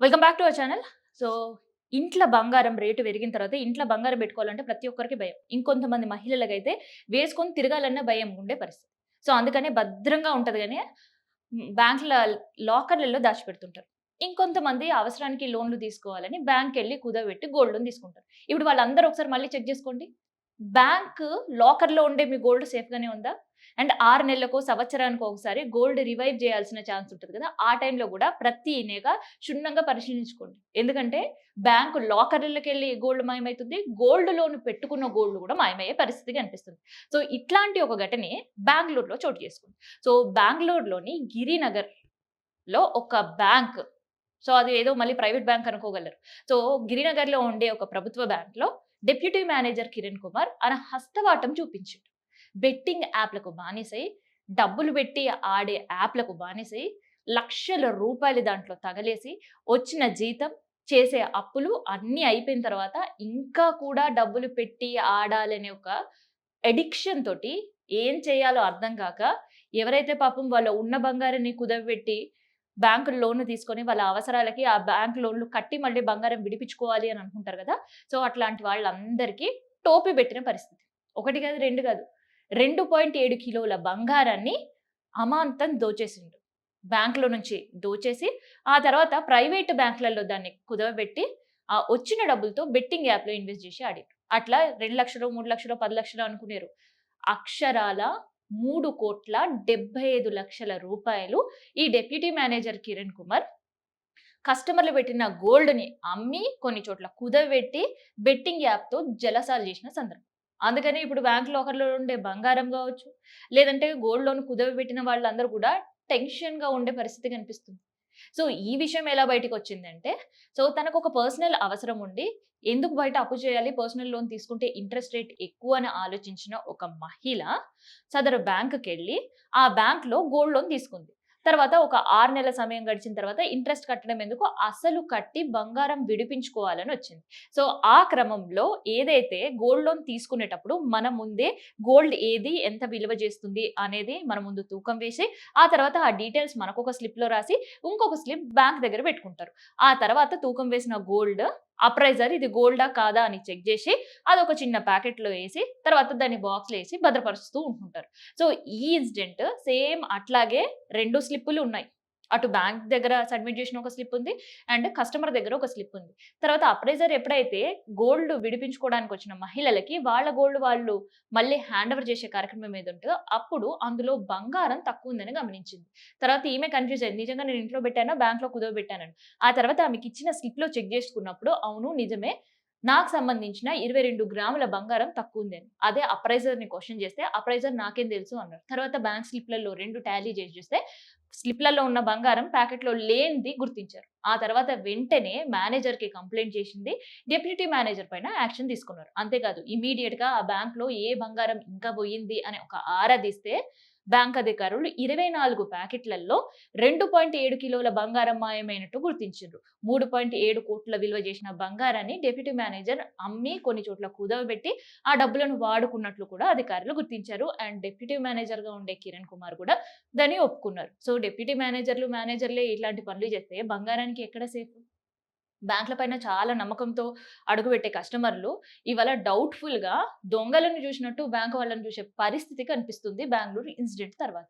Welcome back to our channel. So, ఇంట్ల బంగారం rate పెరిగిన తర్వాత ఇంట్ల బంగారం పెట్టుకోవాలంటే ప్రతి ఒక్కరికి భయం. ఇంకొంతమంది మహిళలకైతే వేసుకొని తిరగాలన్న భయం ఉండే పరిస్థితి. సో, అందుకనే భద్రంగా ఉంటది గానీ బ్యాంక్‌ల లాకర్‌లలో దాచిపెడుతుంటారు. ఇంకొంతమంది అవసరానికి లోన్‌లు తీసుకోవాలని బ్యాంక్‌కెళ్ళి కుదవబెట్టి గోల్డ్ లోన్ తీసుకుంటారు. ఇప్పుడు వాళ్ళందరూ ఒకసారి మళ్ళీ చెక్ జేసుకోండి. బ్యాంకు లాకర్‌లో ఉండే మీ గోల్డ్ సేఫ్‌గానే ఉందా? అండ్ 6 నెలలకో, సంవత్సరానికో ఒకసారి గోల్డ్ రివైవ్ జేయాల్సిన ఛాన్స్ ఉంటది కదా! ఆ టైంలో గూడా ప్రతి నెల క్షుణ్ణంగా పరిశీలించుకోండి. ఎందుకంటే బ్యాంకు లాకర్‌లకెళ్ళి గోల్డ్ మాయమైతుంది. గోల్డ్ లోన్ పెట్టుకున్న గోల్డ్ గూడా మాయమయ్యే పరిస్థితి కనిపిస్తుంది. సో, ఇట్లాంటి ఒక ఘటనే బెంగుళూరులో చోటు చేసుకుంది. సో, బెంగుళూరులోని గిరినగర్‌లో ఒక బ్యాంక్. సో, అది ఏదో మళ్ళీ ప్రైవేట్ బ్యాంక్ అనుకోగలరు. సో, గిరినగర్‌లో ఉండే ఒక ప్రభుత్వ బ్యాంక్‌లో డిప్యూటీ మేనేజర్ కిరణ్ కుమార్ ఆయన హస్తవాటం చూపించిండు. బెట్టింగ్ యాప్‌లకు బానిసై, డబ్బులు పెట్టి ఆడే యాప్‌లకు బానిసై, లక్షల రూపాయలు దాంట్లో తగలేసి, వచ్చిన జీతం, చేసే అప్పులు అన్నీ అయిపోయిన తర్వాత ఇంకా కూడా డబ్బులు పెట్టి ఆడాలనే ఒక అడిక్షన్ తోటి ఏం చేయాలో అర్థం కాక, ఎవరైతే పాపం వాళ్ళ ఉన్న బంగారాన్ని కుదవబెట్టి బ్యాంకులు లోన్‌లు తీసుకొని వాళ్ళ అవసరాలకి ఆ బ్యాంక్ లోన్‌లు కట్టి మళ్ళీ బంగారం విడిపించుకోవాలి అని అనుకుంటారు గదా! సో, అట్లాంటి వాళ్ళందరికీ టోపీ పెట్టిన పరిస్థితి. 1 కాదు, 2 కాదు. 2.7 కిలోల బంగారాన్ని అమాంతం దోచేసిండు. బ్యాంక్‌లో నుంచి దోచేసి, ఆ తర్వాత ప్రైవేట్ బ్యాంక్‌లలో దాన్ని కుదవబెట్టి, ఆ వచ్చిన డబ్బులతో బెట్టింగ్ యాప్‌లో ఇన్వెస్ట్ జేసి ఆడిండు. అట్లా 2,00,000, 3,00,000, 10,00,000 అనుకునేరు. అక్షరాల 3,75,00,000 రూపాయలు ఈ డిప్యూటీ మేనేజర్ కిరణ్ కుమార్ కస్టమర్‌లు పెట్టిన గోల్డ్‌ని అమ్మి కొన్ని చోట్ల కుదవబెట్టి బెట్టింగ్ యాప్‌తో జలసాలు చేసిన సందర్భం. అందుకని ఇప్పుడు బ్యాంక్ లాకర్‌లో ఉండే బంగారం గావచ్చు, లేదంటే గోల్డ్ లోన్ కుదవబెట్టిన వాళ్ళందరూ కూడా టెన్షన్‌గా ఉండే పరిస్థితి కనిపిస్తుంది. సో, ఈ విషయం ఎలా బయటికొచ్చిందంటే, సో, తనకొక పర్సనల్ అవసరం ఉండి, ఎందుకు బయట అప్పు చేయాలి? పర్సనల్ లోన్ తీసుకుంటే ఇంట్రెస్ట్ రేట్ ఎక్కువని ఆలోచించిన ఒక మహిళ సదరు బ్యాంక్‌కెళ్ళి, ఆ బ్యాంక్‌లో గోల్డ్ లోన్ తీసుకుంది. తర్వాత ఒక 6 నెలల సమయం గడిచిన తర్వాత ఇంట్రెస్ట్ కట్టడం ఎందుకు, అసలు కట్టి బంగారం విడిపించుకోవాలనొచ్చింది. సో, ఆ క్రమంలో ఏదైతే గోల్డ్ లోన్ తీసుకునేటప్పుడు మన ముందే గోల్డ్ ఏది, ఎంత విలువ చేస్తుంది అనేది మన ముందు తూకం వేసి, ఆ తర్వాత ఆ డీటెయిల్స్ మనకొక స్లిప్‌లో రాసి, ఇంకొక స్లిప్ బ్యాంక్ దగ్గర పెట్టుకుంటారు. ఆ తర్వాత తూకం వేసిన గోల్డ్ అప్రైజర్ ఇది గోల్డా? కాదా? అని చెక్ జేసి, అదొక చిన్న ప్యాకెట్‌లో ఏసి, తర్వాత దాన్ని బాక్స్‌లో ఏసి భద్రపరుస్తూ ఉంటుంటారు. సో, ఈ ఇన్సిడెంట్ సేమ్ అట్లాగే 2 స్లిప్పులు ఉన్నాయి. అటు బ్యాంక్ దగ్గర సబ్మిట్ చేసిన ఒక స్లిప్ ఉంది. అండ్ కస్టమర్ దగ్గర ఒక స్లిప్ ఉంది. తర్వాత అప్రైజర్ ఎప్పుడైతే గోల్డ్ విడిపించుకోవడానికొచ్చిన మహిళలకి వాళ్ళ గోల్డ్ వాళ్ళు మళ్ళీ హ్యాండ్ ఓవర్ చేసే కార్యక్రమం ఏదుంటదో, అప్పుడు అందులో బంగారం తక్కువుందని గమనించింది. తర్వాత ఈమె కన్‌ఫ్యూజ్ అయింది. నిజంగా నేను ఇంట్లో పెట్టానా? బ్యాంక్‌లో కుదవబెట్టానని. ఆ తర్వాత ఆమెకిచ్చిన స్లిప్‌లో చెక్ చేసుకున్నప్పుడు అవును నిజమే. నాకు సంబంధించిన 22 గ్రాముల బంగారం తక్కువుంది అని. అదే అప్రైజర్‌ని క్వెషన్ చేస్తే, అప్రైజర్ నాకేం తెలుసు అన్నాడు. తర్వాత బ్యాంక్ స్లిప్‌లలో 2 టాలీ చేసి చూస్తే, స్లిప్‌లలో ఉన్న బంగారం ప్యాకెట్‌లో లేనిది గుర్తించారు. ఆ తర్వాత వెంటనే మేనేజర్‌కి కంప్లెయింట్ చేసింది. డిప్యూటీ మేనేజర్ పైన యాక్షన్ తీసుకున్నారు. అంతేకాదు ఇమ్మీడియేట్‌గా ఆ బ్యాంక్‌లో ఏ బంగారం ఇంకా పోయింది అని ఒక ఆరా తీస్తే, బ్యాంక్ అధికారులు 24 ప్యాకెట్లలో 2.7 కిలోల బంగారం మాయమైనట్టు గుర్తించిండ్రు. 3.7 కోట్ల విలువ చేసిన బంగారాన్ని డిప్యూటీ మేనేజర్ అమ్మి కొన్ని చోట్ల కుదవబెట్టి ఆ డబ్బులను వాడుకున్నట్లు కూడా అధికారులు గుర్తించారు. అండ్ డిప్యూటీ మేనేజర్‌గా ఉండే కిరణ్ కుమార్ కూడా దాన్ని ఒప్పుకున్నారు. సో, డిప్యూటీ మేనేజర్‌లే ఇట్లాంటి పనులు చేస్తే బంగారానికి ఎక్కడ సేఫ్? బ్యాంక్‌ల పైన చాలా నమ్మకంతో అడుగుపెట్టే కస్టమర్‌లు ఇవాళ డౌట్‌ఫుల్‌గా దొంగలను చూసినట్టు బ్యాంక్ వాళ్ళని చూసే పరిస్థితి కనిపిస్తుంది బెంగుళూరు ఇన్సిడెంట్ తర్వాత.